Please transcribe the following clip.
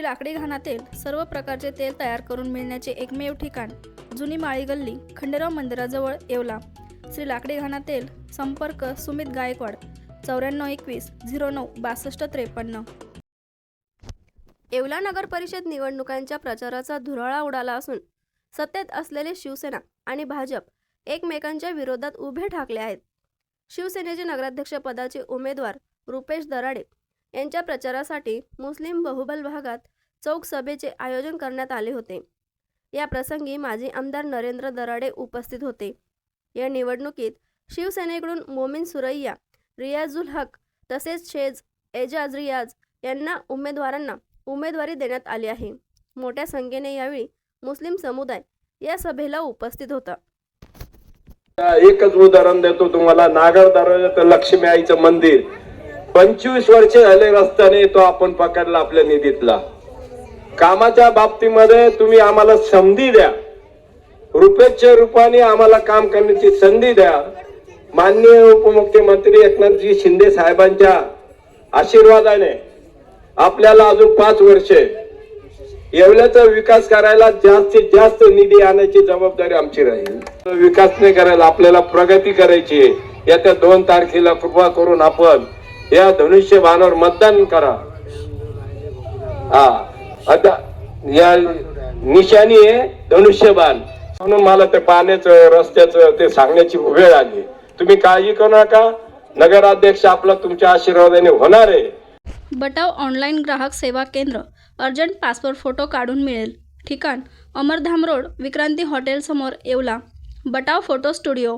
लाकडी घाणातील सर्व प्रकारचे तेल तयार करून मिळण्याचे एकमेव ठिकाण जुनी माळी गल्ली खंडेराव मंदिराजवळ येवला। श्री लाकडी घाणा तेल। संपर्क सुमित गायकवाड 9421 09 62 53। येवला नगर परिषद निवडणुकांच्या प्रचाराचा धुराळा उडाला असून सत्तेत असलेले शिवसेना आणि भाजप एकमेकांच्या विरोधात उभे ठाकले आहेत। शिवसेनेचे नगराध्यक्ष पदाचे उमेदवार रुपेश दराडे यांच्या प्रचारासाठी मुस्लिम बहुबल भागात चौक सभेचे आयोजन करण्यात आले होते। या प्रसंगी माजी आमदार नरेंद्र दराडे उपस्थित होते। या निवडणुकीत शिवसेनेकडून मोमीन सुरैया, रियाजुल हक तसेच शेज एजाज रियाज यांना उमेदवारांना उमेदवारी देण्यात आली आहे। मोठ्या संख्येने यावेळी मुस्लिम समुदाय या सभेला उपस्थित होता। एकच उदाहरण देतो तुम्हाला, नागर दरवाजात लक्ष्मी आईचं मंदिर 25 वर्षे झाले रस्त्याने तो आपण पकडला आपल्या निधीतला। कामाच्या बाबतीमध्ये तुम्ही आम्हाला संधी द्या, रुपयाच्या रूपाने आम्हाला काम करण्याची संधी द्या। माननीय उपमुख्यमंत्री एकनाथजी शिंदे साहेबांच्या आशीर्वादाने आपल्याला अजून 5 वर्षे येवल्याचा विकास करायला जास्तीत जास्त निधी आणण्याची जबाबदारी आमची राहील। विकास नाही करायला, आपल्याला प्रगती करायची आहे। येत्या 2 तारखेला कृपा करून आपण या धनुष्यबाणावर मतदान करा। आता या निशाणी आहे धनुष्यबाण, म्हणून मला ते पाण्याचं रस्त्याचं ते सांगण्याची वेळ आली। तुम्ही काळजी करू नका, नगराध्यक्ष आपला तुमच्या आशीर्वादाने होणार आहे। बटाव ऑनलाईन ग्राहक सेवा केंद्र। अर्जंट पासपोर्ट फोटो काढून मिळेल। ठिकाण अमरधाम रोड, विक्रांती हॉटेल समोर, येवला। बटाव photo studio.